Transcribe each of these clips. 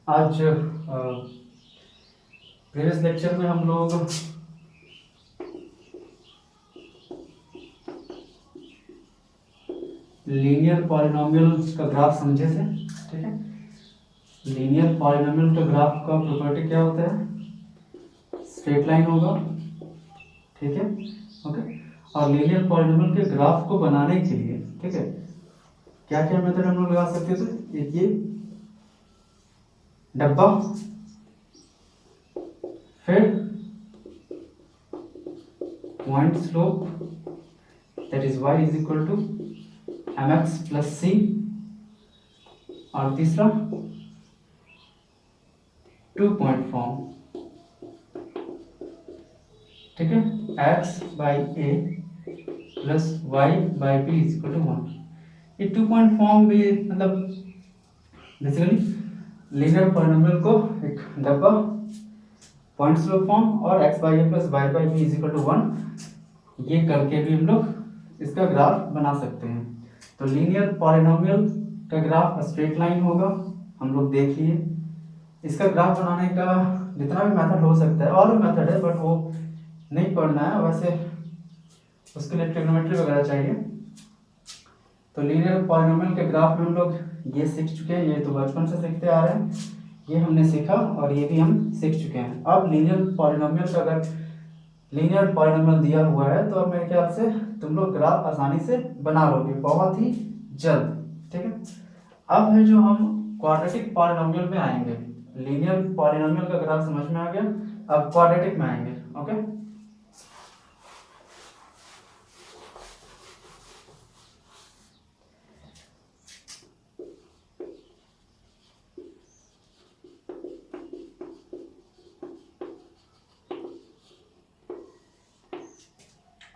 आज previous lecture में हम लोग लीनियर पॉलिनोमियल का ग्राफ समझे थे। ठीक है, लीनियर पॉलिनोमियल का ग्राफ का प्रॉपर्टी क्या होता है? स्ट्रेट लाइन होगा। ठीक है, ओके। और लीनियर पॉलिनोमियल के ग्राफ को बनाने के लिए, ठीक है, क्या क्या मेथड हम लोग लगा सकते थे? एक ये डब्बा, फिर point slope that is y is equal to mx plus c, और तीसरा 2 पॉइंट फॉर्म। ठीक है, x by a plus y by b is equal to 1। ये 2 पॉइंट फॉर्म भी मतलब बेसिकली लीनियर पॉलिनोमियल को एक डब्बा, पॉइंट स्लोप फॉर्म और x by a plus y by b is equal to 1, ये करके भी हम लोग इसका ग्राफ बना सकते हैं। तो लीनियर पॉलिनोमियल का ग्राफ स्ट्रेट लाइन होगा, हम लोग देख लिए। इसका ग्राफ बनाने का जितना भी मेथड हो सकता है, और भी मेथड है बट वो नहीं पढ़ना है, वैसे उसके लिए ट्रिग्नोमेट्री वगैरह चाहिए। तो लीनियर पॉलिनोमियल के ग्राफ में हम लोग ये सीख चुके हैं, ये तो बचपन से सीखते आ रहे हैं, ये हमने सीखा और ये भी हम सीख चुके हैं। अब लीनियर पॉलिनोमियल का अगर लीनियर पॉलिनोमियल दिया हुआ है तो अब मेरे ख्याल से तुम लोग ग्राफ आसानी से बना लोगे बहुत ही जल्द। ठीक है, अब है जो हम क्वाड्रेटिक पॉलिनोमियल में आएंगे। लीनियर पॉलिनोमियल का ग्राफ समझ में आ गया, अब क्वाड्रेटिक में आएंगे। ओके,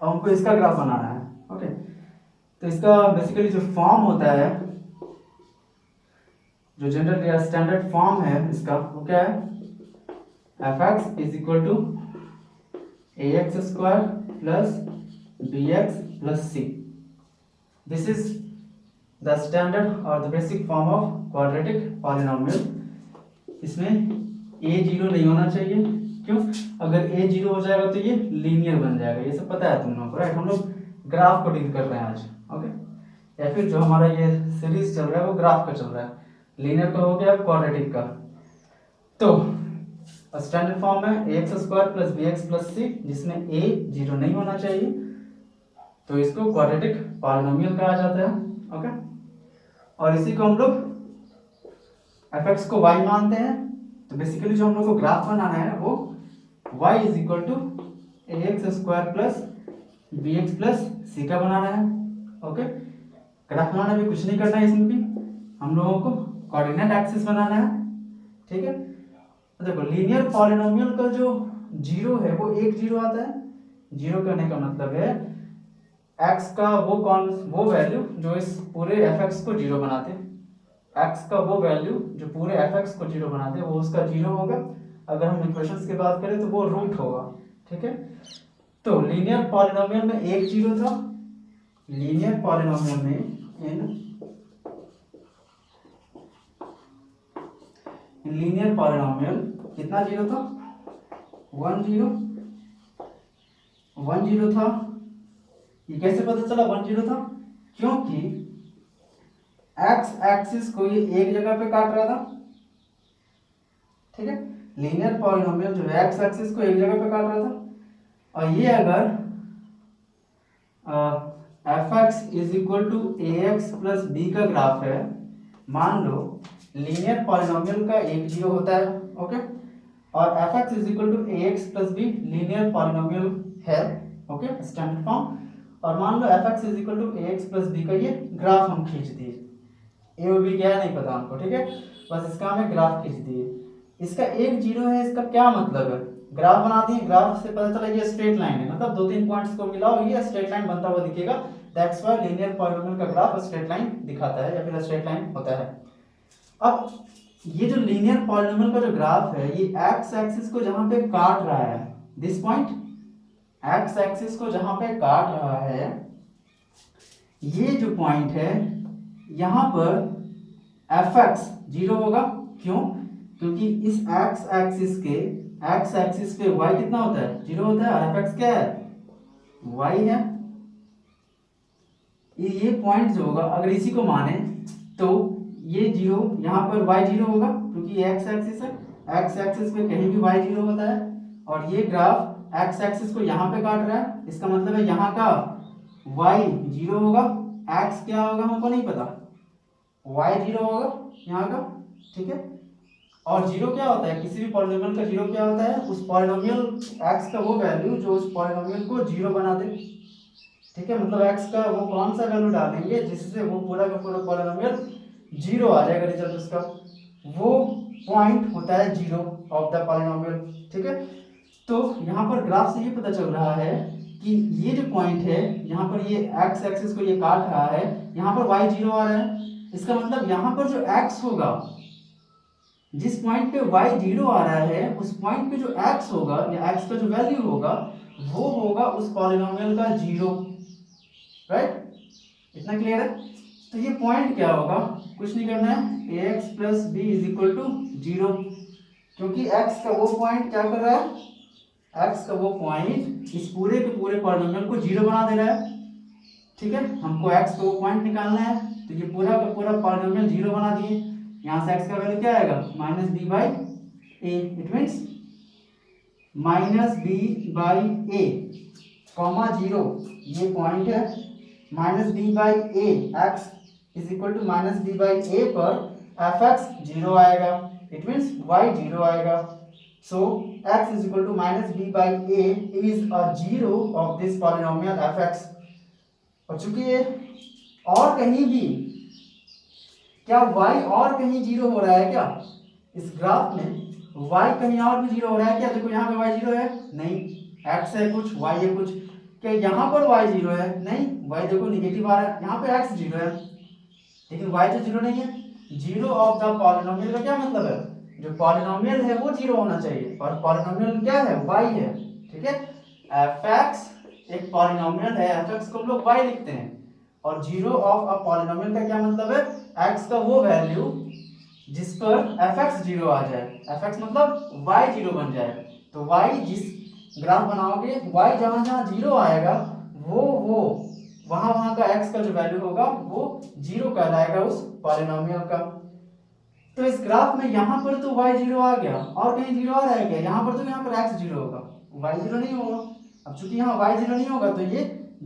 अब हमको इसका ग्राफ बनाना है। ओके, तो इसका बेसिकली जो फॉर्म होता है, जो जनरल या स्टैंडर्ड फॉर्म है इसका, वो क्या है? F x is equal to A x square plus b x plus c. This is the standard और the basic form of quadratic polynomial. इसमें ए जीरो नहीं होना चाहिए, क्यों? अगर ए जीरो हो जाएगा तो ये लीनियर बन जाएगा, ये सब पता है तुम लोगों को, राइट? हम लोग ग्राफ को डील कर रहे हैं आज। ओके, या फिर जो हमारा ये सीरीज चल रहा है वो ग्राफ का चल रहा है। लीनियर का हो गया, क्वाड्रेटिक का। तो स्टैंडर्ड फॉर्म है a x square plus b x plus c, जिसमें ए जीरो नहीं होना चाहिए, तो इसको क्वाड्रेटिक पॉलिनोमियल कहा जाता है। ओके, और इसी को हम लोग एफ एक्स को वाई मानते हैं। तो बेसिकली जो हम लोग को ग्राफ बनाना है वो y is equal to A x square plus b x plus c का बनाना है। ओके, ग्राफ बनाना भी कुछ नहीं करना है, इसमें भी हम लोगों को कोऑर्डिनेट एक्सिस बनाना है। ठीक है, तो देखो लीनियर पॉलिनोमियल का जो जीरो है वो एक जीरो आता है। जीरो करने का मतलब है x का वो वैल्यू जो इस पूरे fx को जीरो बनाते हैं, x का वो वैल्यू जो पूरे fx को जीरो बनाते हैं वो उसका जीरो होगा। अगर हम इक्वेशंस की बात करें तो वो रूट होगा। ठीक है, तो लीनियर पॉलिनोमियल में एक जीरो था, लीनियर पॉलिनोमियल में इन लीनियर पॉलिनोमियल कितना जीरो था? 1 जीरो, 1 जीरो था। ये कैसे पता चला 1 जीरो था? क्योंकि एक्स एक्सिस को ये एक जगह पे काट रहा था। ठीक है, लीनियर पॉलिनोमियल जो है एक्स एक्सिस को एक जगह पे काट रहा था, और ये अगर F x is equal to A x plus B का ग्राफ है, मान लो लीनियर पॉलिनोमियल का एक जीरो होता है। ओके, और f x is equal to A x plus b linear polynomial है। Okay, standard form. और मान लो f x is equal to A x plus B का ये ग्राफ हम खींच दिए। ए और बी क्या है नहीं पता हमको, ठीक है, बस इसका हमें ग्राफ खींच दिए। इसका एक जीरो है, इसका क्या मतलब है? ग्राफ बना दिए, ग्राफ से पता चला ये स्ट्रेट लाइन है, मतलब दो तीन पॉइंट्स को मिलाओ ये स्ट्रेट लाइन बनता हुआ दिखेगा। दैट्स व्हाई लीनियर पॉलिनोमियल का ग्राफ स्ट्रेट लाइन दिखाता है या फिर स्ट्रेट लाइन होता है। अब ये जो लीनियर पॉलिनोमियल का जो ग्राफ है, ये एक्स एक्सिस को जहां पे काट रहा है, दिस पॉइंट एक्स एक्सिस को जहां पे काट रहा है, ये जो पॉइंट है, यहां पर एफ एक्स जीरो होगा। क्यों? क्योंकि इस एक्स एक्सिस पे y कितना होता है, 0 होता है, और fx क्या है, y है। ये पॉइंट जो होगा अगर इसी को माने तो ये 0 यहाँ पर y 0 होगा, क्योंकि एक्स एक्सिस है, एक्स एक्सिस पे कहीं भी y 0 होता है। और ये ग्राफ एक्स एक्सिस को यहाँ पे काट रहा है, इसका मतलब है यहाँ का y 0 होगा, x क्या होगा हमको नहीं पता, y 0 होगा यहाँ का, ठीक है। और 0 क्या होता है, किसी भी पॉलिनोमियल का 0 क्या होता है, उस पॉलिनोमियल x का वो वैल्यू जो उस पॉलिनोमियल को 0 बना दे, ठीक है। मतलब x का वो कौन सा वैल्यू डालेंगे जिससे वो पूरा का पूरा पॉलिनोमियल 0 आ जाएगा, रिजल्ट उसका वो पॉइंट होता है 0 ऑफ द पॉलिनोमियल, ठीक है। तो यहाँ पर ग्राफ से ये पता चल रहा है कि ये जो पॉइंट है यहाँ पर, ये x एक्सिस को ये काट रहा है, यहाँ पर y 0 आ रहा है, इसका मतलब यहाँ पर जो x होगा, जिस पॉइंट पे y 0 आ रहा है उस पॉइंट पे जो x होगा या x का जो वैल्यू होगा वो होगा उस पॉलिनोमियल का 0, राइट। इतना क्लियर है। तो ये पॉइंट क्या होगा, कुछ नहीं करना है, ax plus B is equal to 0, क्योंकि x का वो पॉइंट क्या कर रहा है, x का वो पॉइंट इस पूरे के पूरे पॉलिनोमियल को 0 बना दे रहा है, ठीक है। हमको x का वो पॉइंट निकालना है, तो ये पूरा का पूरा पॉलिनोमियल 0 बना दिए। यहाँ से x का वैल्यू क्या आएगा, minus b by a, it means minus b by a comma 0, ये पॉइंट है। Minus b by a x is equal to minus b by a पर एफ एक्स 0 आएगा, इट मीन्स y 0 आएगा। So x is equal to minus b by a is a 0 of this polynomial f x. और चूंकि ये और कहीं भी, क्या y और कहीं 0 हो रहा है क्या, इस ग्राफ में y कहीं और भी 0 हो रहा है क्या, देखो यहाँ पे y 0 है नहीं, x है कुछ, y है कुछ, क्या यहाँ पर y 0 है नहीं, y देखो निगेटिव आ रहा है, यहाँ पे x 0 है लेकिन y तो 0 नहीं है। 0 ऑफ द पॉलिनोमियल का क्या मतलब है, जो पॉलिनोमियल है वो 0 होना चाहिए, और पॉलिनोमियल क्या है, y है, ठीक है। fx एक पॉलिनोमियल है, fx को हम लोग y लिखते हैं, और 0 ऑफ अ पॉलिनोमियल का क्या मतलब है, x का वो वैल्यू जिस पर fx 0 आ जाए, fx मतलब y 0 बन जाए। तो y जिस ग्राफ बनाओगे, y जहां जहां 0 आएगा वो वहां का x का जो वैल्यू होगा वो 0 कहलाएगा उस पॉलिनोमियल का। तो इस ग्राफ में यहाँ पर तो y 0 आ गया, और कहीं 0 आ रहा है क्या, यहाँ पर तो यहाँ पर x 0 होगा, y 0 नहीं होगा। अब चूंकि यहाँ y 0 नहीं होगा तो ये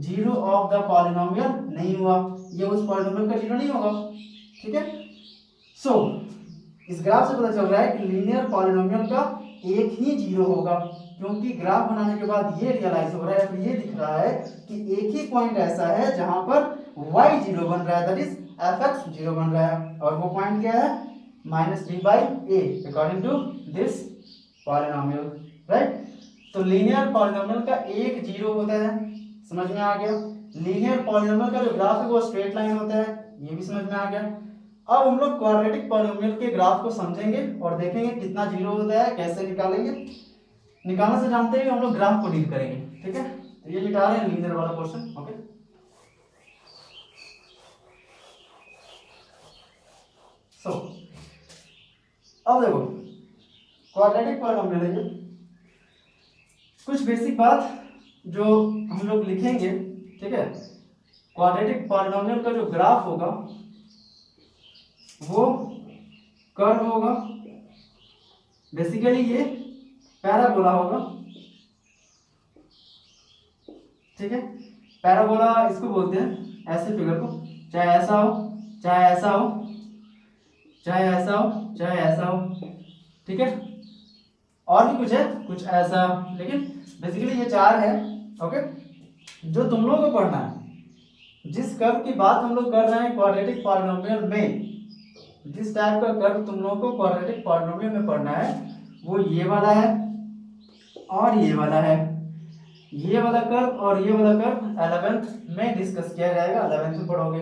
0 ऑफ द पॉलिनोमियल नहीं हुआ, ये उस पॉलिनोमियल का 0 नहीं होगा, ठीक है। सो इस ग्राफ से पता चल रहा है कि लीनियर पॉलिनोमियल का एक ही 0 होगा, क्योंकि ग्राफ बनाने के बाद ये रियलाइज हो रहा है, फिर ये दिख रहा है कि एक ही पॉइंट ऐसा है जहां पर y 0 बन रहा है, दैट इज fx 0 बन रहा है, और वो पॉइंट क्या है, minus b by a according to this polynomial, right. तो लीनियर पॉलिनोमियल का एक 0 होता है, समझ में आ गया। लीनियर पॉलिनोमियल का जो ग्राफ है वो स्ट्रेट लाइन होता है, ये भी समझ में आ गया। अब हम लोग क्वाड्रेटिक पॉलिनोमियल के ग्राफ को समझेंगे और देखेंगे कितना 0 होता है, कैसे निकालेंगे। निकालना से जानते हैं हम लोग ग्राफ को डील करेंगे, ठीक है। तो ये मिटा रहे हैं लीनियर वाला क्वेश्चन, ओके। सो अब देखो क्वाड्रेटिक पॉलिनोमियल है, कुछ बेसिक बात जो हम लोग लिखेंगे, ठीक है। क्वाड्रेटिक पॉलिनोमियल का जो ग्राफ होगा वो कर्व होगा, बेसिकली ये पैराबोला होगा, ठीक है। पैराबोला इसको बोलते हैं ऐसे फिगर को, चाहे ऐसा हो चाहे ऐसा हो चाहे ऐसा हो चाहे ऐसा हो, ठीक है। और भी कुछ है, कुछ ऐसा, लेकिन बेसिकली ये चार है, ओके। जो तुम लोगों को पढ़ना है, जिस कर्व की बात हम लोग कर रहे हैं क्वाड्रेटिक पॉलिनोमियल में, जिस टाइप का कर्व तुम लोगों को क्वाड्रेटिक पॉलिनोमियल में पढ़ना है वो ये वाला है और ये वाला है। ये वाला कर्व और ये वाला कर्व 11th में डिस्कस किया जाएगा, 11th में पढ़ोगे,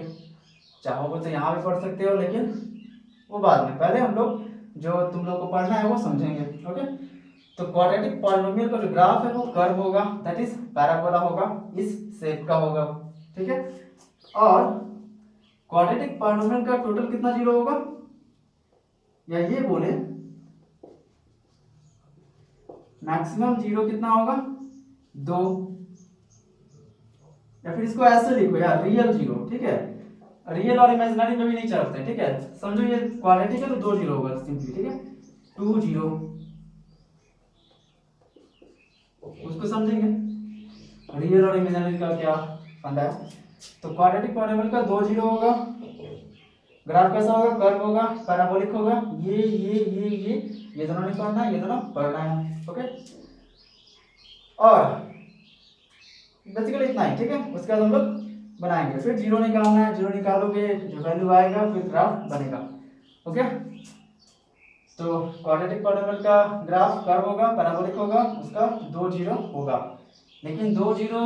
चाहोगे तो यहाँ भी पढ़ सकते हो, लेकिन वो बाद में, पहले हम लोग जो तुम लोग को पढ़ना है वो समझेंगे, ओके। तो क्वाड्रेटिक पॉलिनोमियल का जो ग्राफ है वो कर्व होगा, दैट इज पैराबोला होगा, इस शेप का होगा, ठीक है। और क्वाड्रेटिक पॉलिनोमियल का टोटल कितना 0 होगा, या ये बोले मैक्सिमम जीरो कितना होगा 2, या फिर इसको ऐसे लिखो यार रियल जीरो, ठीक है, रियल और इमेजिनरी में भी नहीं चलते, ठीक है, समझो ये क्वाड्रेटिक है तो 2 जीरो होगा सिंपली, ठीक है, 2 जीरो, उसको समझेंगे रियल और इमेजिनरी का क्या फंडा है। तो क्वाड्रेटिक पॉलिनोमियल का 2 जीरो होगा, ग्राफ कैसा होगा, कर्व होगा, पैराबोलिक होगा, ये दोनों नहीं पढ़ना है, ये दोनों पढ़ना है, ओके। और बेसिकली इतना ही, ठीक है, उसके बाद हम लोग बनाएंगे, फिर जीरो निकालना है, जीरो निकालोगे जो वैल्यू आएगा फिर ग्राफ बनेगा, ओके। तो क्वाड्रेटिक पॉलिनोमियल का ग्राफ कर्व होगा, पैराबोलिक होगा, उसका 2 जीरो होगा, लेकिन 2 जीरो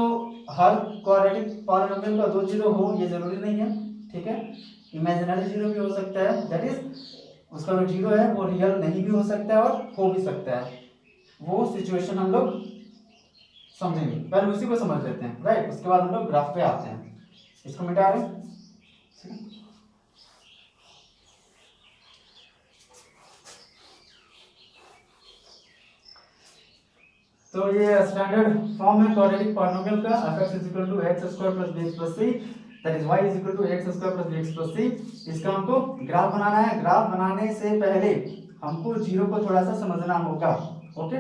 हर क्वाड्रेटिक पॉलिनोमियल का 2 जीरो हो ये जरूरी नहीं है, ठीक है, इमेजिनरी जीरो भी हो सकता है, दैट इज उसका जो जीरो है वो रियल नहीं भी हो सकता है और हो भी सकता है, वो सिचुएशन हम लोग समझेंगे, पहले उसी को समझ लेते हैं, राइट, उसके बाद हम लोग ग्राफ पे आते हैं, इसको मिटा रहे हैं। तो ये स्टैंडर्ड फॉर्म है क्वाड्रेटिक पॉलिनोमियल का, fx = x² + bx + c, that is y = x² + bx + c। इसका हमको ग्राफ बनाना है, ग्राफ बनाने से पहले हमको जीरो को थोड़ा सा समझना होगा, ओके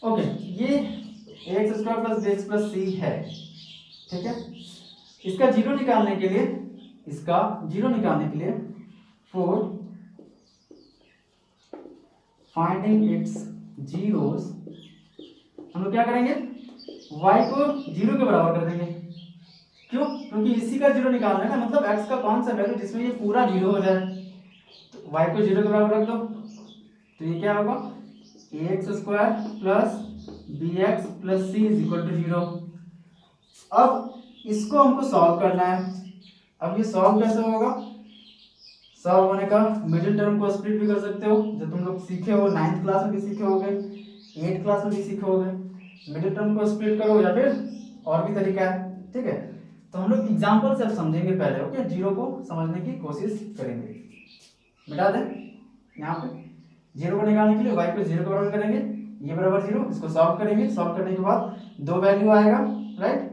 ओके। ये x² + bx + c है, ठीक है, इसका जीरो निकालने के लिए, इसका जीरो निकालने के लिए फॉर फाइंडिंग इट्स जीरोस हम लोग क्या करेंगे, y को जीरो के बराबर कर देंगे, क्यों, क्योंकि इसी का जीरो निकालना है ना, मतलब x का कौन सा वैल्यू जिसमें ये पूरा जीरो हो जाए, तो y को जीरो के बराबर रख दो, तो ये क्या होगा ax² + bx + c = 0। अब इसको हमको सॉल्व करना है, अब ये सॉल्व कैसे होगा, सॉल्व होने का मिडिल टर्म को स्प्लिट भी कर सकते हो, जो तुम लोग सीखे हो 9th क्लास में भी सीखे होगे, 8th क्लास में भी सीखे होगे, मिडिल टर्म को स्प्लिट करो या फिर और भी तरीका है, ठीक है। तो हम लोग एग्जांपल से समझेंगे पहले, ओके, जीरो को समझने की कोशिश करेंगे, मिटा दें यहाँ पे, जीरो को निकालने के लिए y को जीरो के बराबर करेंगे, ये बराबर जीरो, इसको सॉल्व करेंगे, सॉल्व करने के बाद दो वैल्यू आएगा, राइट,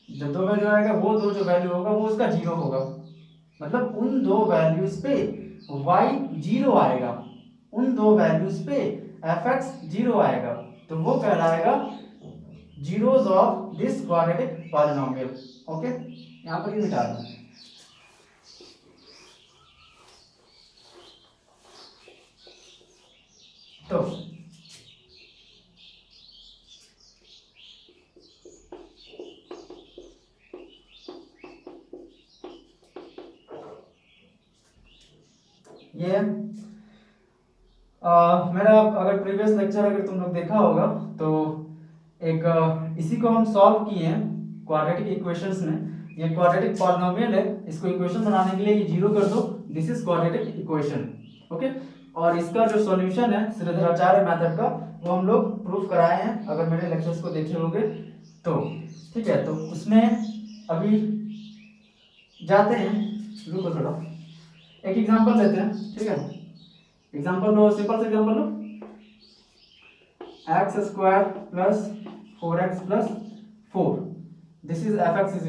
जो दो वैल्यू आएगा वो दो जो वैल्यू होगा वो उसका जीरो होगा, मतलब उन दो वैल्यूज पे y जीरो आएगा, उन दो वैल्यूज पे fx जीरो आएगा, तो वो कहलाएगा zeros of this quadratic polynomial, okay. यहाँ पर ये मिटा दें, तो ये मेरा अगर प्रीवियस लेक्चर अगर तुम लोग देखा होगा तो एक इसी को हम सॉल्व किए हैं क्वाड्रेटिक इक्वेशंस में, ये क्वाड्रेटिक पॉलिनोमियल है, इसको इक्वेशन बनाने के लिए ये जीरो कर दो, this is quadratic equation, okay. और इसका जो सॉल्यूशन है श्रीधराचार्य मेथड का वो हम लोग प्रूफ कराए हैं, अगर मेरे लेक्चर्स को देखे होंगे तो, ठीक है। तो उसमें अभी जाते हैं, रुको थोड़ा, एक एग्जांपल लेते हैं, ठीक है, एग्जांपल लो, सिंपल सा example low, x² + 4x + 4, this is fx =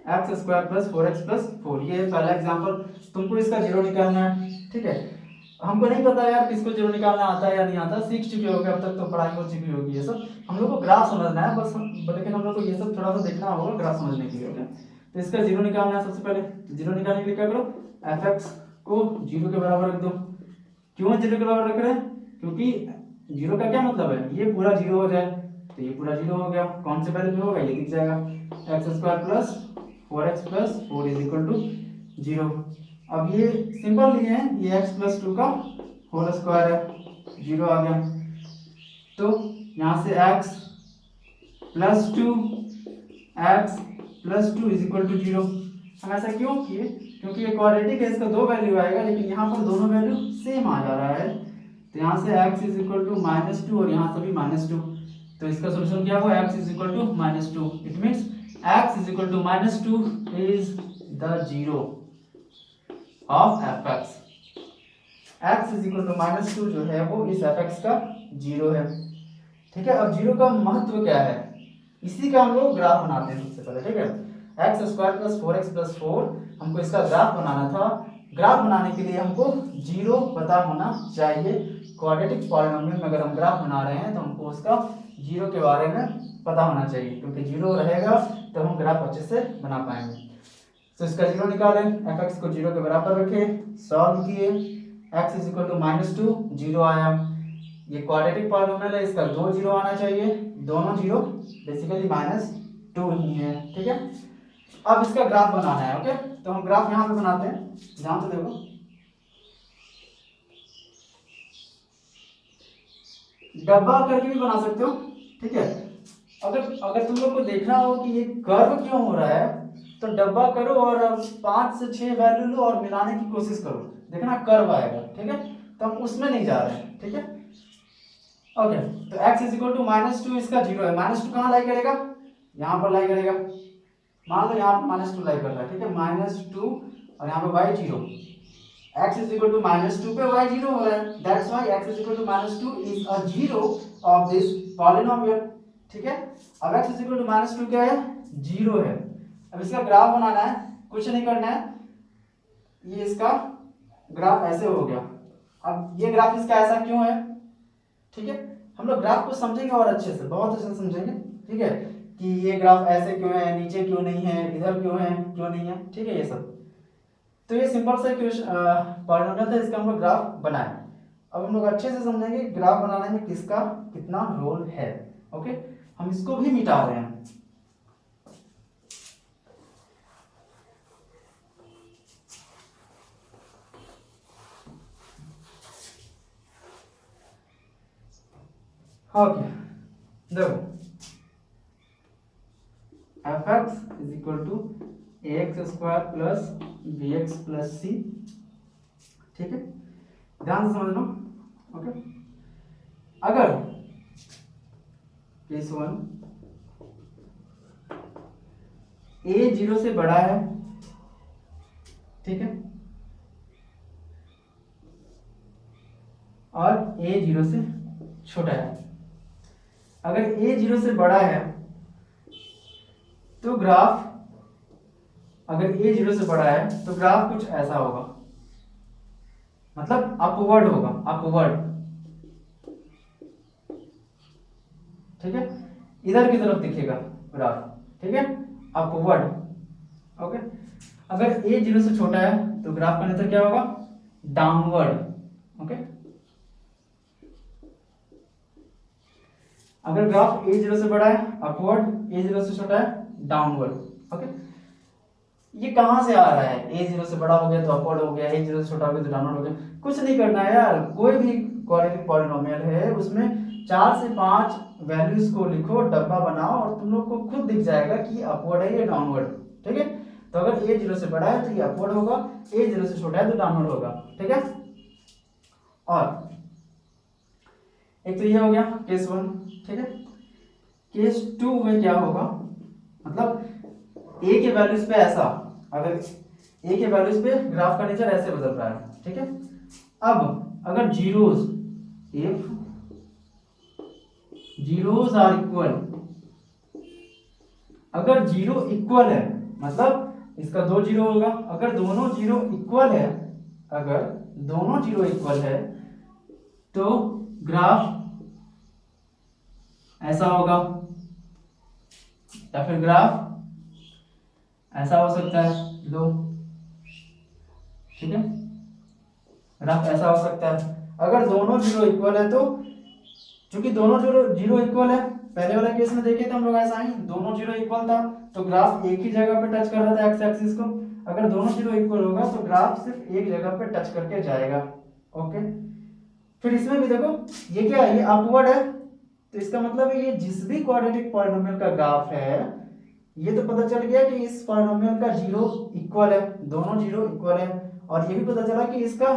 x² + 4x + 4, ये पहला एग्जांपल, तुमको इसका जीरो निकालना है, ठीक है। हमको नहीं पता यार किसको जीरो निकालना आता है या नहीं आता, सीख चुके होगे अब तक, तो पढ़ाई हो चुकी होगी ये सब, हम लोग को ग्राफ समझना है बस, लेकिन हम लोग को ये सब थोड़ा सा देखना होगा ग्राफ समझने के लिए, ओके। तो इसका जीरो निकालना है, सबसे पहले जीरो निकालने के लिए क्या करो, fx को जीरो के बराबर रख दो, क्यों जीरो के बराबर रख रहे हैं, क्योंकि जीरो का क्या मतलब है, ये पूरा जीरो हो जाए, तो ये पूरा जीरो हो गया, कौन से वैल्यू पे होगा ये दिख जाएगा, x² + 4x + 4 = 0। अब ये सिंपल लिए हैं, ये x + 2 का होल स्क्वायर है, जीरो आ गया, तो यहाँ से x + 2 = 0। हम ऐसा क्यों किए, क्योंकि ये क्वाड्रेटिक है, इसका दो वैल्यू आएगा, लेकिन यहाँ पर दोनों वैल्यू सेम आ जा रहा है, तो यहाँ से x = -2 और यहाँ से भी -2, तो इसका सॉल्यूशन क्या हुआ, x = -2, it means x = -2 is the zero of fx, x = -2 जो है वो इस fx का जीरो है। ठीक है, अब जीरो का महत्व क्या है, इसी का हम लोग ग्राफ बनाते हैं सबसे पहले। ठीक है, x square plus 4x plus 4 हमको इसका ग्राफ बनाना था। ग्राफ बनाने के लिए हमको जीरो पता होना चाहिए। क्वाड्रेटिक पॉलिनोमियल में अगर हम ग्राफ बना रहे हैं तो हमको उसका जीरो के बारे में पता होना चाहिए, क्योंकि जीरो रहेगा तो हम ग्राफ अच्छे से बना पाएंगे। तो इसका जीरो निकालें, एफ एक्स को जीरो के बराबर रखें, सॉल्व किए, x is equal to -2, zero आया। ये क्वाड्रेटिक पॉलिनोमियल है, इसका दो जीरो आना चाहिए, दोनों जीरो बेसिकली -2 ही है। ठीक है, अब इसका ग्राफ बनाना है। ओके, तो हम ग्राफ यहाँ पे बनाते हैं, ध्यान से देखो। डब्बा करके भी बना सकते हो। ठीक है, अगर अगर तुम लोग को देखना हो कि ये कर्व क्यों हो रहा है, तो डब्बा करो और 5 से 6 वैल्यू लो और मिलाने की कोशिश करो, देखना कर्व आएगा। ठीक है, तो हम उसमें नहीं जा रहे हैं। ठीक है, ओके, तो x इज इक्वल टू -2, इसका जीरो है। -2 कहाँ लाई करेगा, यहाँ पर लाई करेगा। मान लो यहाँ पर -2 लाई कर रहा है। ठीक है, -2 और यहाँ पे y zero, x is equal to -2 पे y जीरो हो रहा है, that's why x is equal to -2 is a zero of this polynomial. ठीक है, अब x इज इक्वल टू -2 क्या है, जीरो है। अब इसका ग्राफ बनाना है, कुछ नहीं करना है, ये इसका ग्राफ ऐसे हो गया। अब ये ग्राफ इसका ऐसा क्यों है, ठीक है, हम लोग ग्राफ को समझेंगे और अच्छे से, बहुत अच्छे से समझेंगे। ठीक है, कि ये ग्राफ ऐसे क्यों है, नीचे क्यों नहीं है, इधर क्यों है, क्यों नहीं है। ठीक है, ये सब तो ये सिंपल सा पॉलिनोमियल था, इसका हम लोग ग्राफ बनाए। अब हम लोग अच्छे से समझेंगे ग्राफ बनाने में किसका कितना रोल है। ओके, हम इसको भी मिटा रहे हैं। ओके, देखो f x is equal to x square plus b x plus c. ठीक है, ध्यान से समझ लो। ओके, अगर केस 1 a 0 से बड़ा है, ठीक है, और a 0 से छोटा है। अगर a 0 से बड़ा है तो ग्राफ, अगर a 0 से बड़ा है तो ग्राफ कुछ ऐसा होगा, मतलब अपवर्ड होगा, अपवर्ड। ठीक है, इधर की तरफ दिखेगा ग्राफ। ठीक है, अपवर्ड। ओके, अगर a 0 से छोटा है तो ग्राफ का नेचर क्या होगा, डाउनवर्ड। ओके, अगर ग्राफ a 0 से बड़ा है अपवर्ड, a 0 से छोटा है डाउनवर्ड। ओके, ये कहां से आ रहा है, a 0 से बड़ा हो गया तो अपवर्ड हो गया, a 0 से छोटा हो गया तो डाउनवर्ड हो गया। कुछ नहीं करना है यार, कोई भी क्वाड्रेटिक पॉलिनोमियल है उसमें 4 से 5 वैल्यूज को लिखो, डब्बा बनाओ और तुम लोग को खुद दिख जाएगा कि अपवर्ड है या डाउनवर्ड। ठीक है, तो अगर a 0 से बड़ा है तो ये अपवर्ड होगा, a 0 से छोटा है तो डाउनवर्ड होगा। ठीक है, और एक तो ये हो गया केस 1। ठीक है, केस 2 में क्या होगा, मतलब a के वैल्यूज पे ऐसा, अगर a के वैल्यूज पे ग्राफ का नेचर ऐसे बदल रहा है। ठीक है, अब अगर zeros, if zeros are equal, अगर जीरो इक्वल है मतलब इसका दो जीरो होगा, अगर दोनों जीरो इक्वल है, अगर दोनों जीरो इक्वल है तो ग्राफ ऐसा होगा, या फिर ग्राफ ऐसा हो सकता है, लो। ठीक है, ग्राफ ऐसा हो सकता है अगर दोनों जीरो इक्वल है। तो चूंकि दोनों जीरो इक्वल है, पहले वाला केस में देखे थे हम लोग ऐसा ही, दोनों जीरो इक्वल था तो ग्राफ एक ही जगह पे टच कर रहा था एक्स एक्सिस को। अगर दोनों जीरो इक्वल होगा तो ग्राफ सिर्फ एक जगह पे टच करके जाएगा। ओके, फिर इसमें भी देखो ये क्या है, ये अपवर्ड है, तो इसका मतलब ये जिस भी क्वाड्रेटिक पॉलिनोमियल का ग्राफ है, ये तो पता चल गया कि इस पॉलिनोमियल का जीरो इक्वल है, दोनों जीरो इक्वल है। और ये भी पता चला कि इसका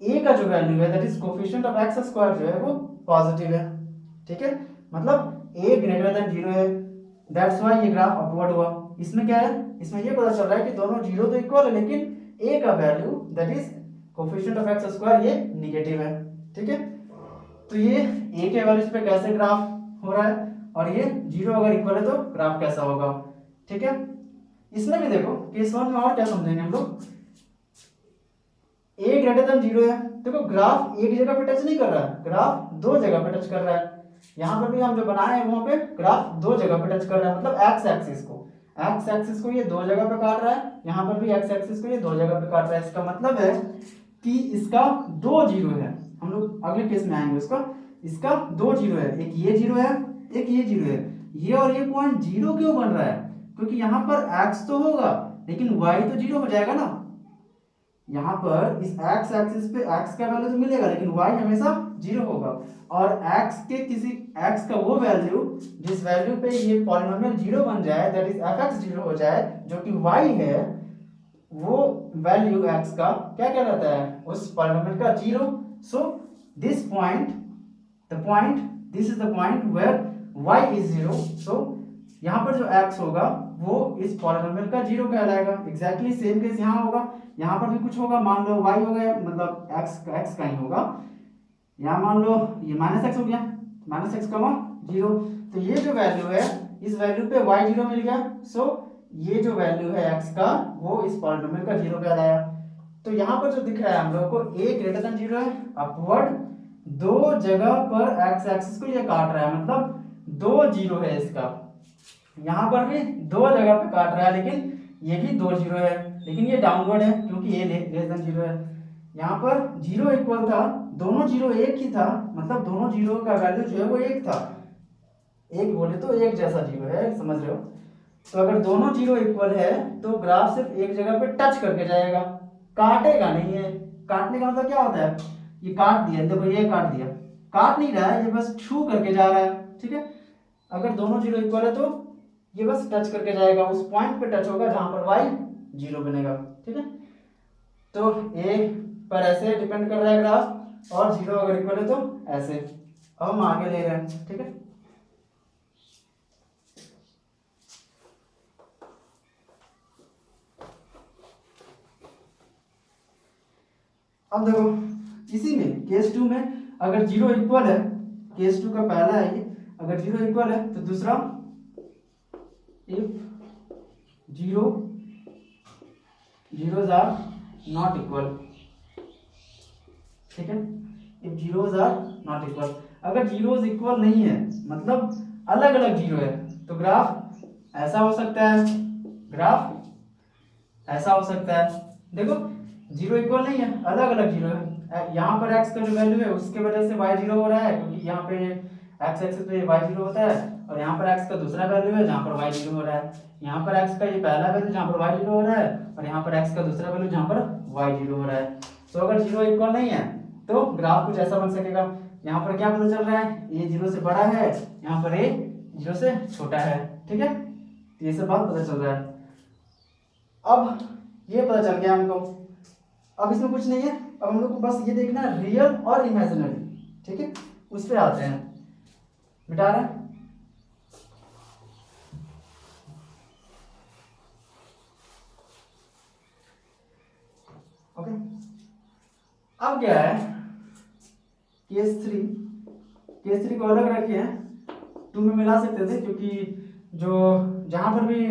a का जो वैल्यू है, that is coefficient of x square, जो है वो पॉजिटिव है। ठीक है, मतलब a ग्रेटर देन जीरो है, दैट्स व्हाई ये ग्राफ अपवर्ड हुआ। इसमें क्या है, इसमें ये पता चल रहा है कि दोनों जीरो तो इक्वल है, लेकिन a का value that is coefficient of x square ये नेगेटिव है। ठीक है, तो ये ए के वैल्यूज पे कैसे ग्राफ हो रहा है, और ये 0 अगर इक्वल है तो ग्राफ कैसा होगा। ठीक है, इसमें भी देखो केस 1 में और क्या समझेंगे हम लोग। ए ग्रेटर देन 0 है, देखो ग्राफ एक जगह पे टच नहीं कर रहा है, ग्राफ दो जगह पे टच कर रहा है। यहाँ पर भी हम जो बनाए हैं वहां पे ग्राफ दो जगह पे टच कर रहा है, मतलब एक्स एक्सिस को ये दो जगह पे काट रहा है, यहाँ पर भी एक्स एक्सिस को ये दो जगह पे काट रहा है। इसका मतलब है कि इसका दो जीरो है, हम लोग अगले केस में आएंगे उसका। इसका दो जीरो है, एक ये जीरो है, एक ये जीरो है। ये और ये पॉइंट जीरो क्यों बन रहा है, क्योंकि यहाँ पर एक्स तो होगा लेकिन वाई तो जीरो हो जाएगा ना। यहाँ पर इस एक्स एक्सिस पे एक्स का वैल्यू तो मिलेगा लेकिन वाई हमेशा जीरो होगा, और एक्स के किसी एक्स का वो वैल्यू जिस वैल्यू पे ये पॉलिनोमियल जीरो बन जाए, that is F x zero हो जाए, जो कि वाई है, वो वैल्यू एक्स का क्या कहलाता है, उस पॉलिनोमियल का zero. So this point this is the point where y is zero. So यहाँ पर जो एक्स होगा वो इस पॉलिनोमियल का जीरो कहलाएगा। एग्जैक्टली सेम केस यहाँ होगा, यहाँ पर भी कुछ होगा, मान लो y हो गया, मतलब x का ही होगा। यहाँ मान लो ये माइनस एक्स हो गया, माइनस एक्स कमा जीरो, तो ये जो वैल्यू है इस वैल्यू पे y जीरो मिल गया। सो ये जो वैल्यू है x का वो इस पॉलिनोमियल का जीरो कहलाया। तो यहाँ पर जो दिख रहा है हम लोग को a ग्रेटर देन जीरो है, अपवर्ड दो जगह पर x एक्सिस को ये काट रहा है, मतलब दो जीरो है इसका। यहाँ पर भी दो जगह पे काट रहा है लेकिन ये भी दो जीरो है, लेकिन ये डाउनवर्ड है क्योंकि ये लेस देन जीरो है। यहाँ पर जीरो इक्वल था, दोनों जीरो एक ही था, मतलब दोनों जीरो का वैल्यू जो है वो एक था, एक बोले तो एक जैसा जीरो है, समझ रहे हो। तो अगर दोनों जीरो इक्वल है तो ग्राफ सिर्फ एक जगह पे टच करके जाएगा, काटेगा नहीं है। काटने का मतलब क्या होता है, ये काट दिया, देखो ये काट दिया, काट नहीं रहा है, ये बस छू करके जा रहा है। ठीक है, अगर दोनों जीरो इक्वल है तो ये बस टच करके जाएगा, उस पॉइंट पे टच होगा जहां पर y जीरो बनेगा। ठीक है, तो a पर ऐसे डिपेंड कर रहा है ग्राफ, और जीरो अगर इक्वल है तो ऐसे। अब हम आगे ले रहे हैं। ठीक है, अब देखो इसी में केस 2 में अगर जीरो इक्वल है, केस 2 का पहला है ये, अगर जीरो इक्वल है तो दूसरा if zeros are not equal. ठीक है, if zeros are not equal, अगर जीरोज इक्वल नहीं है मतलब अलग अलग जीरो है, तो ग्राफ ऐसा हो सकता है, ग्राफ ऐसा हो सकता है। देखो जीरो इक्वल नहीं है, अलग अलग जीरो है। यहाँ पर x का जो वैल्यू है उसके वजह से y जीरो हो रहा है, क्योंकि यहाँ पे x एक्सिस पे y जीरो होता है, और यहाँ पर x का दूसरा वैल्यू है जहाँ पर y जीरो हो रहा है। यहाँ पर x का ये पहला वैल्यू जहाँ पर y जीरो हो रहा है, और यहाँ पर x का दूसरा वैल्यू जहाँ पर y जीरो हो रहा है। तो अगर जीरो इक्वल नहीं है तो ग्राफ कुछ ऐसा बन सकेगा। यहाँ पर क्या पता चल रहा है, a जीरो से बड़ा है, यहाँ पर a जीरो से छोटा है। ठीक है, तो ये सब बात पता चल रहा है। अब ये पता चल गया हमको, अब इसमें कुछ नहीं है, अब हम लोग को बस ये देखना है रियल और इमेजिनरी। ठीक है, उस पर आते हैं, मिटा रहे हैं। ओके, अब क्या है, केस थ्री को अलग रखे हैं, 2 में मिला सकते थे, क्योंकि जो जहां पर भी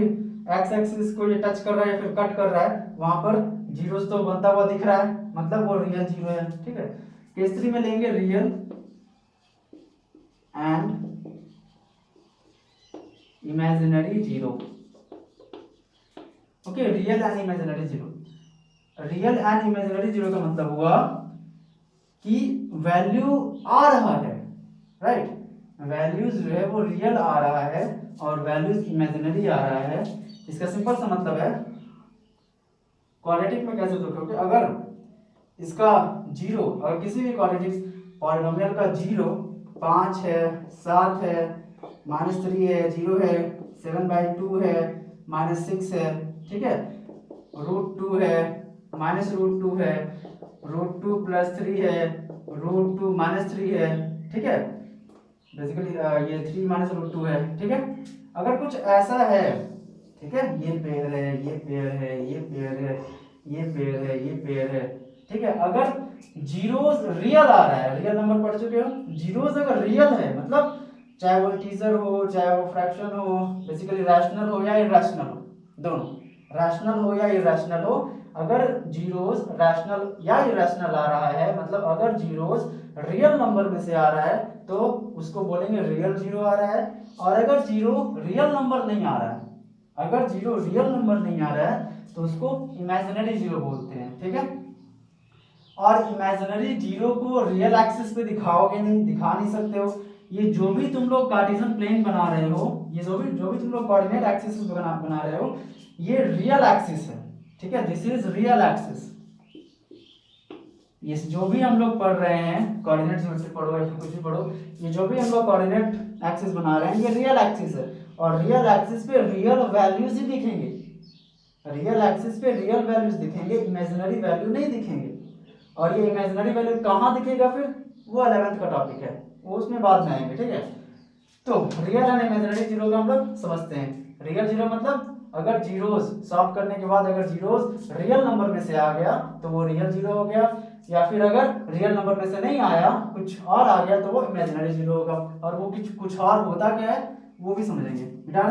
एक्स एक्सिस को ये टच कर रहा है या फिर कट कर रहा है वहां पर जीरोस तो बनता हुआ दिख रहा है, मतलब वो रियल जीरो है। ठीक है, केस 3 में लेंगे real and imaginary zero. Okay, real and imaginary zero. Real and imaginary zero का मतलब हुआ कि वैल्यू आ रहा है, राइट, वैल्यूज जो है वो रियल आ रहा है और वैल्यूज इमेजिनरी आ रहा है। इसका सिंपल सा मतलब है, क्वाड्रेटिक में कैसे देखोगे, अगर इसका जीरो, अगर किसी भी क्वाड्रेटिक पॉलिनोमियल का जीरो 5 है, 7 है, -3 है, 0 है, 7/2 है, -6 है, ठीक है, √2 है, -√2 है, √2 + 3 है, √2 -3 है। ठीक है, बेसिकली ये 3 - √2 है। ठीक है, अगर कुछ ऐसा है, ठीक है, ये पेयर है, ये पेयर है, ये पेयर है, ये पेयर है, ये पेयर है, ठीक है। अगर जीरोस रियल आ रहा है, रियल नंबर पढ़ चुके हो, जीरोस अगर रियल है मतलब चाहे वो टीजर हो चाहे वो फ्रैक्शन हो, बेसिकली रैशनल हो या इरेशनल हो, दोनों रैशनल हो या इरेशनल हो, अगर जीरोस रैशनल या इरेशनल आ रहा है मतलब अगर जीरोस रियल नंबर में से आ रहा है तो उसको बोलेंगे रियल जीरो आ रहा है। और अगर जीरो रियल नंबर नहीं आ रहा है, अगर जीरो रियल नंबर नहीं आ रहा है तो उसको इमेजिनरी जीरो बोलते हैं, ठीक है। और इमेजिनरी जीरो को रियल एक्सिस पे दिखाओगे नहीं, दिखा नहीं सकते हो। ये जो भी तुम लोग कार्टेशियन प्लेन बना रहे हो, ये जो भी तुम लोग कोऑर्डिनेट एक्सिस बना रहे हो, ये रियल एक्सिस है, ठीक है। This is real axis. ये जो भी हम लोग पढ़ रहे हैं, कोऑर्डिनेट ज्योमेट्री पढ़ो या फिर कुछ भी पढ़ो, ये जो भी हम लोग कोऑर्डिनेट एक्सिस बना रहे हैं ये रियल एक्सिस है। और रियल एक्सिस पे रियल वैल्यूज ही दिखेंगे, रियल एक्सिस पे रियल वैल्यूज दिखेंगे, इमेजिनरी वैल्यू नहीं दिखेंगे। और ये इमेजिनरी वैल्यू कहाँ दिखेगा फिर, वो 11th का टॉपिक है, वो उसमें बाद में आएंगे, ठीक है। तो रियल एंड इमेजिनरी जीरो को हम लोग समझते हैं। रियल जीरो मतलब अगर जीरोस सॉल्व करने के बाद अगर जीरोस रियल नंबर में से आ गया तो वो रियल जीरो हो गया, या फिर अगर रियल नंबर में से नहीं आया कुछ और आ गया तो वो इमेजिनरी जीरो होगा। और वो कुछ और होता क्या है वो भी समझेंगे, बेटा।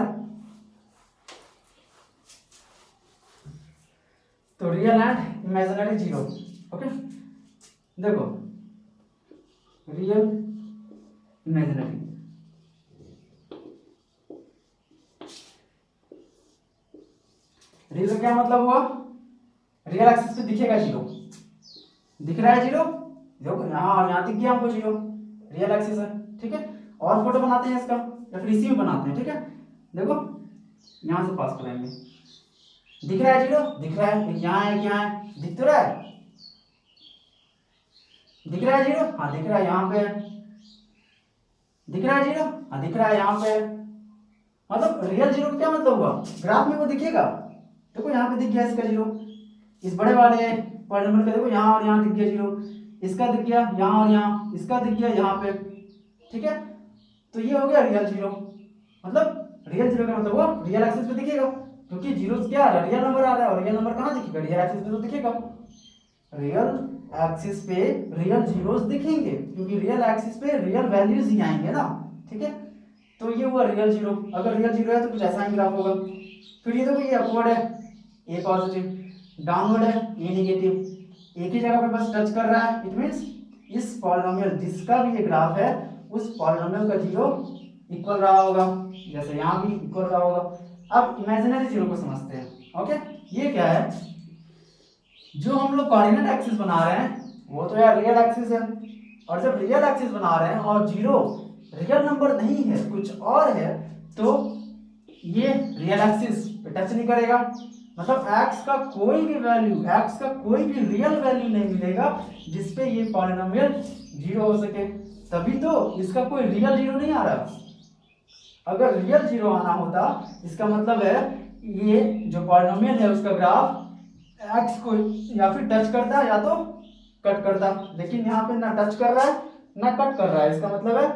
तो real and imaginary zero, okay. देखो रियल इमेजिनरी, रियल का क्या मतलब हुआ, रियल एक्सिस पे दिखेगा जीरो, दिख रहा है जीरो, देखो यहाँ और यहाँ दिख गया हमको जीरो, रियल एक्सिस है, ठीक है। और फोटो बनाते हैं इसका या फिर इसी में बनाते हैं, ठीक है। देखो यहाँ से पास करेंगे, दिख रहा है जीरो, दिख रहा है, यहाँ है यहाँ है, दिख तो रहा है, दिख रहा है जीरो, हाँ दिख रहा है यहाँ पे, दिख रहा है जीरो, हाँ दिख रहा है यहाँ पे। मतलब रियल जीरो का क्या मतलब हुआ, ग्राफ में वो दिखेगा। देखो यहाँ पे दिख गया इसका जीरो, इस बड़े वाले पॉलिनोमियल का देखो यहाँ और यहाँ दिख गया जीरो, इसका दिख गया यहाँ और यहाँ, इसका दिख गया यहाँ पे, ठीक है। तो ये हो गया रियल जीरो। मतलब रियल जीरो का मतलब हुआ रियल एक्सिस पे दिखेगा, क्योंकि जीरो क्या आ रहा है, रियल नंबर आ रहा है, और रियल नंबर कहाँ दिखेगा, रियल एक्सिस पे तो दिखेगा। रियल एक्सिस पे रियल जीरोस दिखेंगे क्योंकि रियल एक्सिस पे रियल वैल्यूज ही आएंगे ना, ठीक है। तो ये हुआ रियल जीरो। अगर रियल जीरो है तो कुछ ऐसा ही ग्राफ होगा। फिर ये देखो ये अपवर्ड है, ए पॉजिटिव, डाउनवर्ड है, ए नेगेटिव, एक ही जगह पे बस टच कर रहा है। इट मींस इस पॉलिनोमियल जिसका भी ये ग्राफ है उस पॉलिनोमियल का जीरो इक्वल रहा होगा, जैसे यहाँ भी इक्वल रहा होगा। अब इमेजिनरी जीरो को समझते हैं, ओके। ये क्या है, जो हम लोग कोऑर्डिनेट एक्सिस बना रहे हैं वो तो यार रियल एक्सिस है, और जब रियल एक्सिस बना रहे हैं और जीरो रियल नंबर नहीं है कुछ और है तो ये रियल एक्सिस पे टच नहीं करेगा। मतलब x का कोई भी वैल्यू, x का कोई भी रियल वैल्यू नहीं मिलेगा जिसपे ये पॉलिनोमियल जीरो हो सके, तभी तो इसका कोई रियल जीरो नहीं आ रहा। अगर रियल जीरो आना होता इसका मतलब है ये जो पॉलिनोमियल है उसका ग्राफ x को या फिर टच करता या तो कट करता, लेकिन यहाँ पे ना टच कर रहा है ना कट कर रहा है। इसका मतलब है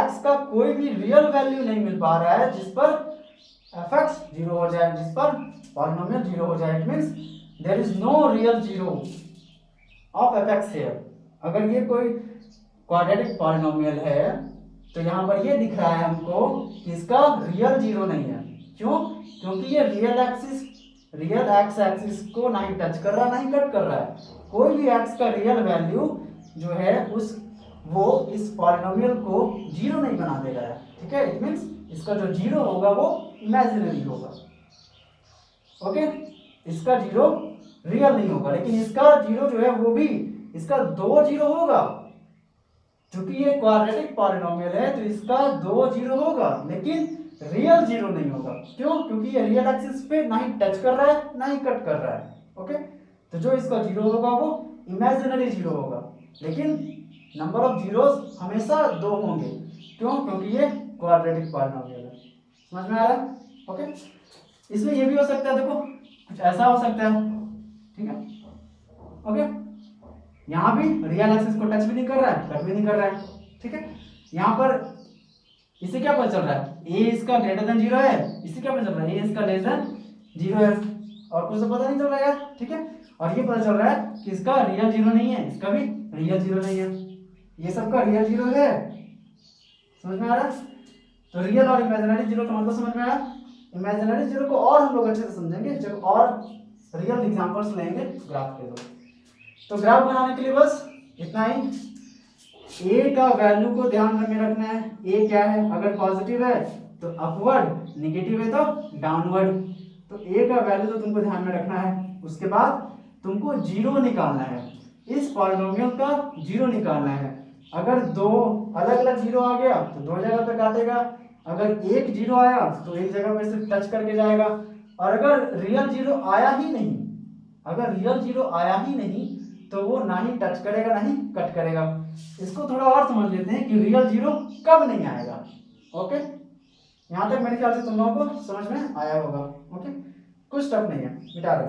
x का कोई भी रियल वैल्यू नहीं मिल पा रहा है जिस पर fx जीरो हो जाए, जिस पर पॉलिनोमियल जीरो हो जाए। It means there is no real zero of fx here. अगर ये कोई क्वाड्रेटिक पॉलिनोमियल है तो यहाँ पर ये दिख रहा है हमको कि इसका रियल जीरो नहीं है। क्यों? क्योंकि ये real axis, real x axis को ना ही टच कर रहा ना ही कट कर रहा है। कोई भी एक्स का रियल वैल्यू जो है वो इस पॉलिनोमियल को जीरो नहीं बना दे रहा है, ठीक है। इट मींस इसका जो जीरो होगा वो इमेजिनरी होगा, ओके। इसका जीरो रियल नहीं होगा, लेकिन इसका जीरो जो है वो भी इसका दो जीरो होगा। क्योंकि ये क्वाड्रेटिक पॉलिनोमियल है तो इसका दो जीरो होगा लेकिन रियल जीरो नहीं होगा। क्यों? क्योंकि ये रियल एक्सिस पे ना ही टच कर रहा है ना ही कट कर रहा है, ओके। तो जो इसका जीरो होगा वो इमेजिनरी जीरो होगा, लेकिन नंबर ऑफ जीरोस हमेशा दो होंगे। क्यों? क्योंकि ये क्वाड्रेटिक पॉलिनोमियल है। समझ में आ रहा है? ओके। इसमें ये भी हो सकता है, देखो कुछ ऐसा हो सकता है, ठीक है, ओके। यहाँ भी रियल एक्सिस को टच भी नहीं कर रहा है कट भी नहीं कर रहा है, ठीक है। यहाँ पर इसे क्या पता चल रहा है, ए इसका ग्रेटर देन जीरो है, इसे क्या पता चल रहा है, ए इसका लेस देन जीरो है, और कुछ तो पता नहीं चल रहा है यार, ठीक है। और ये पता चल रहा है कि इसका रियल जीरो नहीं है, इसका भी रियल जीरो नहीं है, ये सबका रियल जीरो है। समझ में आ रहा है? तो रियल और इमेजिनरी जीरो का मतलब समझ में आया। इमेजिनरी जीरो को और हम लोग अच्छे से समझेंगे जब और रियल एग्जांपल्स लेंगे ग्राफ के। तो ग्राफ बनाने के लिए बस इतना ही। ए का वैल्यू को ध्यान में रखना है। ए क्या है? अगर पॉजिटिव है तो अपवर्ड, नेगेटिव है तो डाउनवर्ड। तो ए का वैल्यू तो तुमको ध्यान में रखना है। उसके बाद तुमको जीरो निकालना है, इस पॉलिनोमियल का जीरो निकालना है। अगर दो अलग अलग जीरो आ गया तो दो जगह पे काटेगा, अगर एक जीरो आया तो एक जगह पे सिर्फ टच करके जाएगा, और अगर रियल जीरो आया ही नहीं, अगर रियल जीरो आया ही नहीं तो वो ना ही टच करेगा ना ही कट करेगा। इसको थोड़ा और समझ लेते हैं कि रियल जीरो कब नहीं आएगा। ओके, यहां तक मेरे ख्याल से तुम लोगों को समझ में आया होगा। ओके, कुछ टफ नहीं है, मिटा दो।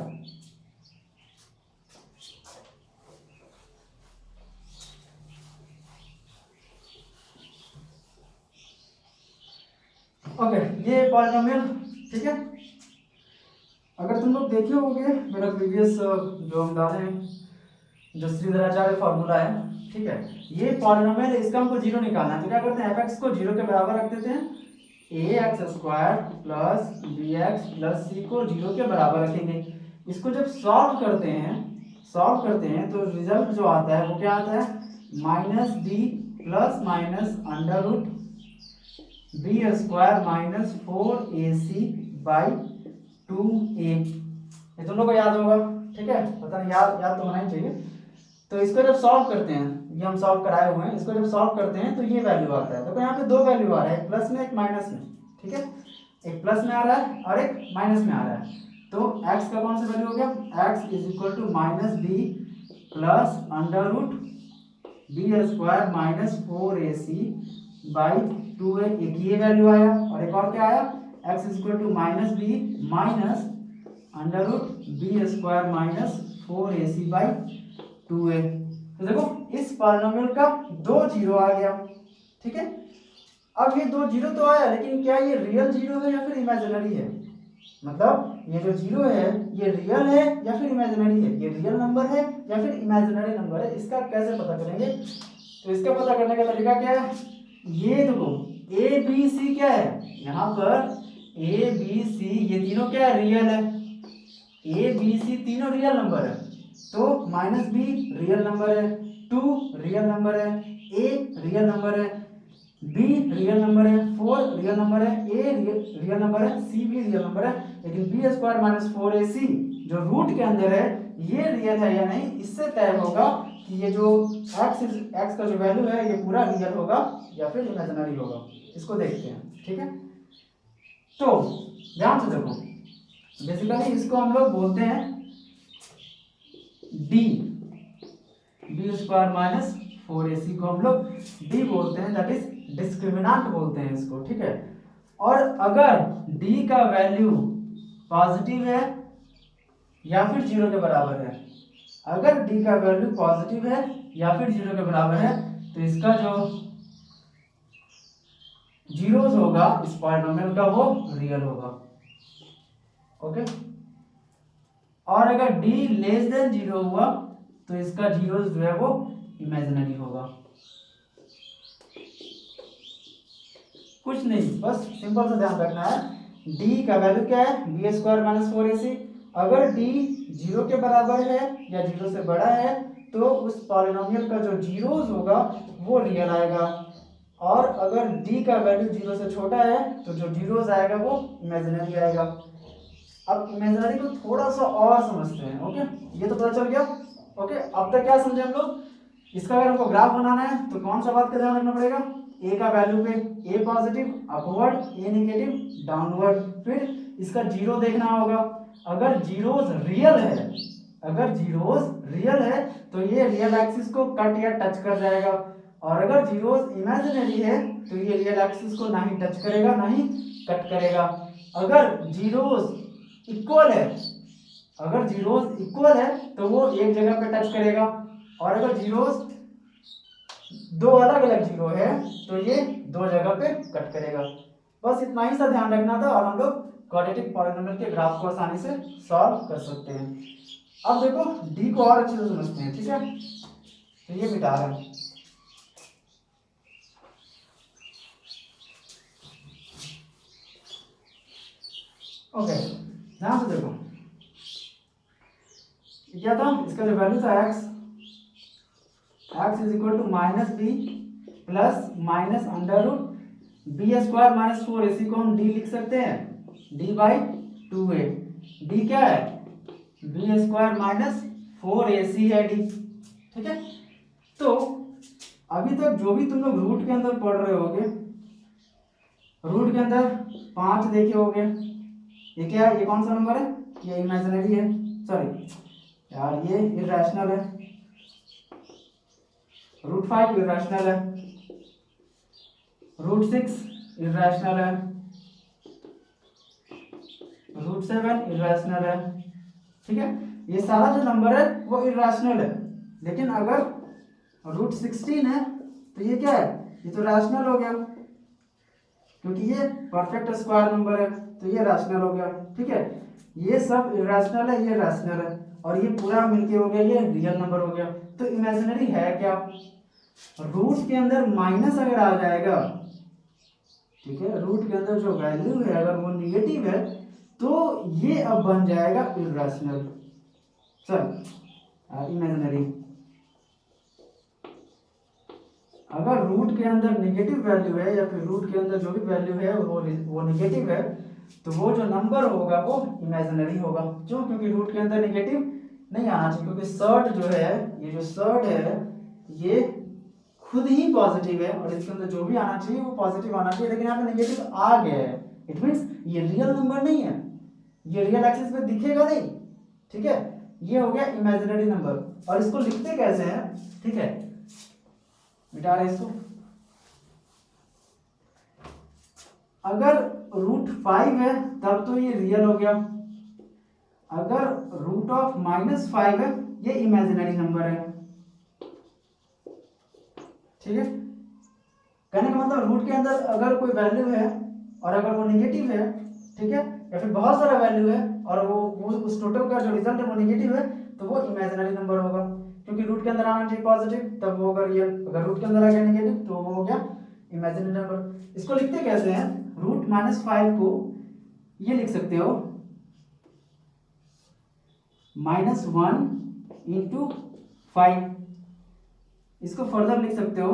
ओके, ये पॉलिनोमियल, ठीक है। अगर तुम लोग देखे होगे मेरा प्रीवियस जो हम डाले हैं, जो श्रीधराचार्य फॉर्मूला है, ठीक है, ये पॉलिनोमियल, इसका हमको जीरो निकालना है। तो क्या करते हैं, एफ को जीरो के बराबर रख देते हैं, a x square plus b x plus c को जीरो के बराबर रखेंगे। इसको जब सॉल्व करते हैं तो रिजल्ट जो आता है वो क्या आता है, minus b plus minus under root b square minus 4ac by 2a। ये तुम लोग को याद होगा, ठीक है, पता नहीं, याद तो होना ही चाहिए। तो इसको जब सॉल्व करते हैं, ये हम सॉल्व कराए हुए हैं, इसको जब सॉल्व करते हैं तो ये वैल्यू आता है। देखो यहाँ पे दो वैल्यू आ रहा है, एक प्लस में एक माइनस में, ठीक है, एक प्लस में आ रहा है और एक माइनस में आ रहा है। तो x का कौन सा वैल्यू हो गया, x is equal to minus b plus under root b square minus 4ac by 2a। एक ये वैल्यू आया और एक और क्या आया, x is equal to minus b minus under root b square minus 4ac by 2a। तो देखो इस पॉलिनोमियल का दो जीरो आ गया, ठीक है। अब ये दो जीरो तो आया, लेकिन क्या ये रियल जीरो है या फिर इमेजिनरी है? मतलब ये जो जीरो है ये रियल है या फिर इमेजिनरी है, ये रियल नंबर है या फिर इमेजिनरी नंबर है, इसका कैसे पता करेंगे? तो इसका पता करने का तरीका क्या है, ये देखो ए बी सी क्या है, यहाँ पर ए बी सी ये तीनों क्या है, रियल है। ए बी सी तीनों रियल नंबर है, तो माइनस बी रियल नंबर है, 2 रियल नंबर है, ए रियल नंबर है, बी रियल नंबर है, 4 रियल नंबर है, ए रियल नंबर है, सी भी रियल नंबर है। लेकिन बी स्क्वायर माइनस 4ac जो रूट के अंदर है ये रियल है या नहीं, इससे तय होगा कि ये जो x का जो वैल्यू है ये पूरा रियल होगा या फिर इमेजिनरी होगा। इसको देखते हैं, ठीक है। तो ध्यान से देखो, बेसिकली इसको हम लोग बोलते हैं D, B square minus 4ac को हम लोग डी बोलते हैं, दैट इज डिस्क्रिमिनेंट बोलते हैं इसको, ठीक है। और अगर डी का वैल्यू पॉजिटिव है या फिर जीरो के बराबर है, अगर डी का वैल्यू पॉजिटिव है या फिर जीरो के बराबर है तो इसका जो जीरोस होगा इस पॉलिनोमियल का वो रियल होगा। ओके, और अगर d लेस देन जीरो हुआ तो इसका जीरोस जो है वो इमेजिनरी होगा। कुछ नहीं, बस सिंपल सा ध्यान रखना है, d का वैल्यू क्या है, बी स्क्वायर माइनस 4ac। अगर d जीरो के बराबर है या जीरो से बड़ा है तो उस पॉलिनोमियल का जो जीरोस होगा वो रियल आएगा, और अगर d का वैल्यू जीरो से छोटा है तो जो जीरोस आएगा वो इमेजिनरी आएगा। अब इमेजिनरी को थोड़ा सा और समझते हैं। ओके, ये तो पता चल गया। ओके, अब तक क्या समझे हम लोग, इसका अगर हमको ग्राफ बनाना है तो कौन सा बात का ध्यान रखना पड़ेगा, ए का वैल्यू पे ए पॉजिटिव अपवर्ड, ए नेगेटिव डाउनवर्ड, फिर इसका जीरो देखना होगा। अगर जीरोस रियल है, अगर जीरोस रियल है तो ये रियल एक्सिस को कट या टच कर जाएगा, और अगर जीरोस इमेजिनरी है तो ये रियल एक्सिस को ना ही टच करेगा ना ही कट करेगा। अगर जीरोस इक्वल है, अगर जीरोस इक्वल है तो वो एक जगह पे टच करेगा, और अगर जीरोस दो अलग अलग जीरो है तो ये दो जगह पे कट करेगा। बस इतना ही सा ध्यान रखना था और हम लोग क्वाड्रेटिक पॉलिनोमियल के ग्राफ को आसानी से सॉल्व कर सकते हैं। अब देखो डी को और अच्छे से समझते हैं, ठीक है। तो ये मिटा रहे हैं, ओके। ध्यान से देखो क्या था, इसका जो वैल्यू था x is equal to minus b plus minus under root b square minus 4 इसी को हम डी लिख सकते हैं, डी बाई 2a। डी क्या है, बी स्क्वायर माइनस 4ac है डी, ठीक है। तो अभी तक जो भी तुम लोग रूट के अंदर पढ़ रहे होगे, रूट के अंदर 5 देखे होगे, ये क्या है, ये कौन सा नंबर है, ये इमेजिनरी है, सॉरी यार ये इरेशनल है, रूट 5 इरेशनल है, रूट 6 इरेशनल है, रूट 7 इरेशनल है, ठीक है। ये सारा जो नंबर है वो इरेशनल है, लेकिन अगर रूट 16 है तो ये क्या है, ये तो रैशनल हो गया, क्योंकि ये परफेक्ट स्क्वायर नंबर है तो ये रैशनल हो गया, ठीक है। ये सब इरेशनल है, ये रैशनल है, और ये पूरा मिलके हो गया ये रियल नंबर हो गया। तो इमेजिनरी है क्या, रूट के अंदर माइनस अगर आ जाएगा, ठीक है, रूट के अंदर जो वैल्यू है अगर वो निगेटिव है तो ये अब बन जाएगा इरेशनल, चल इमेजिनरी। अगर रूट के अंदर नेगेटिव वैल्यू है या फिर रूट के अंदर जो भी वैल्यू है वो नेगेटिव है तो वो जो नंबर होगा वो इमेजिनरी होगा। क्यों, क्योंकि रूट के अंदर नेगेटिव नहीं आना चाहिए, क्योंकि सर्ड जो है, ये जो सर्ड है ये खुद ही पॉजिटिव है और इसके अंदर जो भी आना चाहिए वो पॉजिटिव आना चाहिए, लेकिन यहाँ पे नेगेटिव आ गया है, इट मीन्स ये रियल नंबर नहीं है, ये रियल एक्सिस पे दिखेगा नहीं, ठीक है। ये हो गया इमेजिनरी नंबर। और इसको लिखते कैसे हैं, ठीक है, मिटा रहे इसको। अगर रूट 5 है तब तो ये रियल हो गया, अगर रूट ऑफ -5 है ये इमेजिनरी नंबर है, ठीक है। कहने का मतलब रूट के अंदर अगर कोई वैल्यू है और अगर वो नेगेटिव है, ठीक है, या फिर बहुत सारा वैल्यू है और वो उस टोटल का जो रिजल्ट है वो नेगेटिव है तो वो इमेजिनरी नंबर होगा, क्योंकि रूट के अंदर आना चाहिए पॉजिटिव तब वो होगा रियल, अगर रूट के अंदर आ गया नेगेटिव तो वो हो गया इमेजिनरी नंबर। इसको लिखते कैसे हैं, रूट -5 को ये लिख सकते हो -1 इंटू 5, इसको फर्दर लिख सकते हो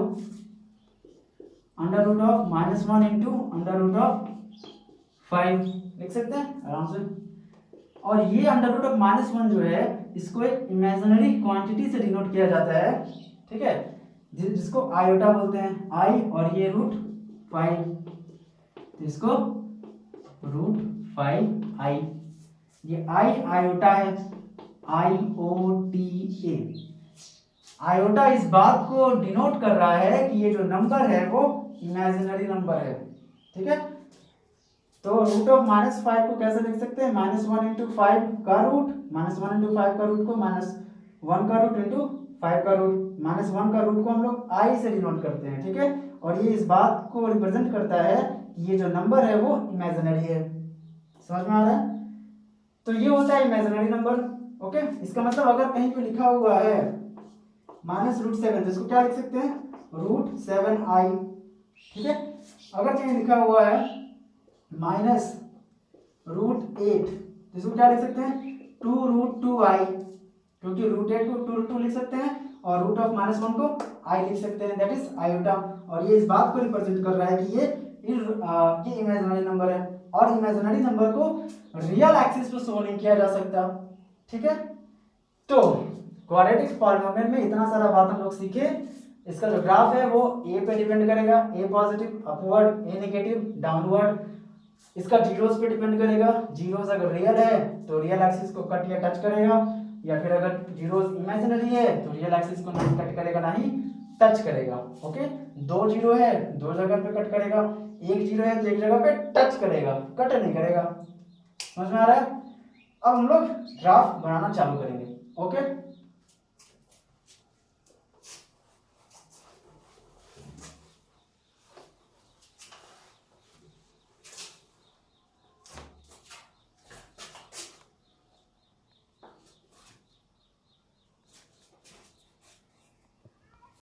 under root of -1 into under root of 5 लिख सकते हैं आराम से। और ये अंडर रूट ऑफ -1 जो है इसको एक इमेजिनरी क्वांटिटी से डिनोट किया जाता है, ठीक है, जिसको आयोटा बोलते हैं, आई, और ये रूट 5 तो इसको रूट 5 आई, ये आई आयोटा है, IOTA। आयोटा इस बात को डिनोट कर रहा है कि ये जो नंबर है वो इमेजिनरी नंबर है, ठीक है। तो रूट ऑफ -5 को कैसे लिख सकते हैं, -1 इंटू 5 का रूट, -1 इंटू 5 का रूट को -1 का रूट इंटू 5 का रूट, -1 का रूट को हम लोग आई से डिनोट करते हैं, ठीक है। और ये इस बात को रिप्रेजेंट करता है कि ये जो नंबर है वो इमेजिनरी है, समझ में आ रहा है। तो ये होता है इमेजिनरी नंबर, ओके। इसका मतलब अगर कहीं पे लिखा हुआ है -√7 तो इसको क्या लिख सकते हैं, √7i, ठीक है। अगर कहीं लिखा हुआ है -√8 तो इसको क्या लिख सकते हैं, 2√2i, क्योंकि √8 को 2 लिख सकते हैं और रूट ऑफ -1 को i लिख सकते हैं, दैट इज आयोटा। और ये इस बात को रिप्रेजेंट कर रहा है कि ये इमेजिनरी नंबर है और इमेजिनरी नंबर को रियल एक्सिस पे शो नहीं किया जा सकता, ठीक है। तो क्वाड्रेटिक पॉलिनोमियल में इतना सारा बात हम लोग सीखे। इसका जो ग्राफ है वो ए पे डिपेंड करेगा, ए पॉजिटिव अपवर्ड, ए नेगेटिव डाउनवर्ड। इसका जीरोस पे डिपेंड करेगा, जीरोस अगर रियल है तो रियल एक्सिस को कट या टच करेगा, या फिर अगर जीरोस इमेजिनरी है तो रियल एक्सिस को नहीं कट करेगा ना ही टच करेगा, ओके। 2 जीरो है 2 जगह पे कट करेगा, 1 जीरो है तो 1 जगह पे टच करेगा, कट नहीं करेगा, समझ में आ रहा है। अब हम लोग ग्राफ बनाना चालू करेंगे, ओके।